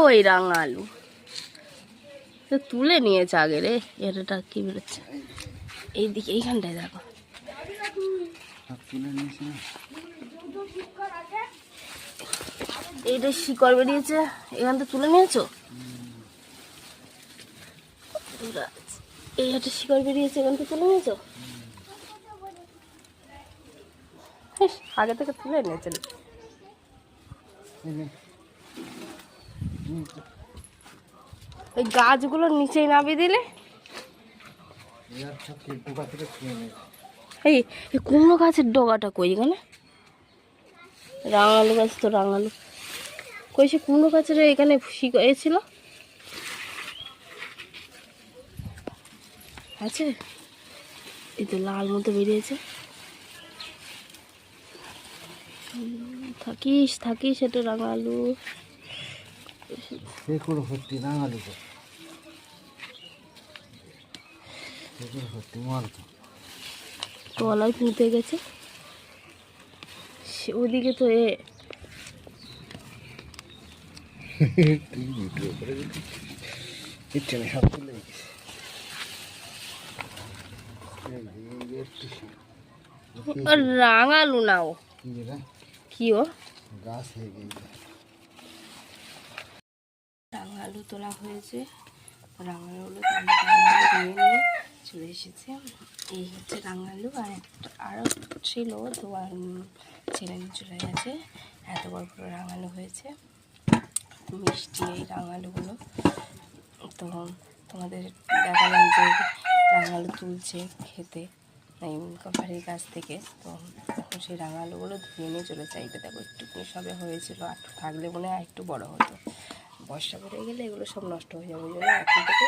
ওই রাঙা আলু তুলে নিয়েছে আগে রে। এটা কি বেরোচ্ছে এইদিকে, এইখানটায় দেখো। এইটা শিকড় বেরিয়েছে, এখান থেকে তুলে নিয়েছো? এই একটা শিকড় বেরিয়েছে, এখান থেকে তুলে নিয়েছো? আগে থেকে তুলে নিয়েছিল। ওই গাছগুলোর নিচেই নামিয়ে দিলে। এই কুমড়ো গাছের ডগাটা কই এখানে? রাঙালু গাছ তো, রাঙালু কই? সে কুমড়ো গাছের এখানে ছিল আছে। এই তো লাল মতো বেরিয়েছে। থাকিস থাকিস, এটা রাঙালু। তলায় পুঁতে গেছে ওদিকে তো। রাঙালু নাও কি ও রাঙালু তোলা হয়েছে। রাঙালুগুলো নিয়ে চলে এসেছে। এই হচ্ছে রাঙালু। আর আরও ছিল তো, ছেলে নিয়ে চলে গেছে। এত বড় বড় রাঙালু হয়েছে, মিষ্টি এই রাঙালুগুলো। তো তোমাদের দেখালাম যে রাঙালু তুলছে খেতে এই বাড়ির গাছ থেকে। তো এখন সেই রাঙালুগুলো ধুয়ে নিয়ে চলে যাই। এটা দেখো একটুখানি সবে হয়েছিল, আর থাকলে মনে হয় একটু বড় হতো। বর্ষা পড়ে গেলে এগুলো সব নষ্ট হয়ে যাবে, ওই জন্য এখন থেকে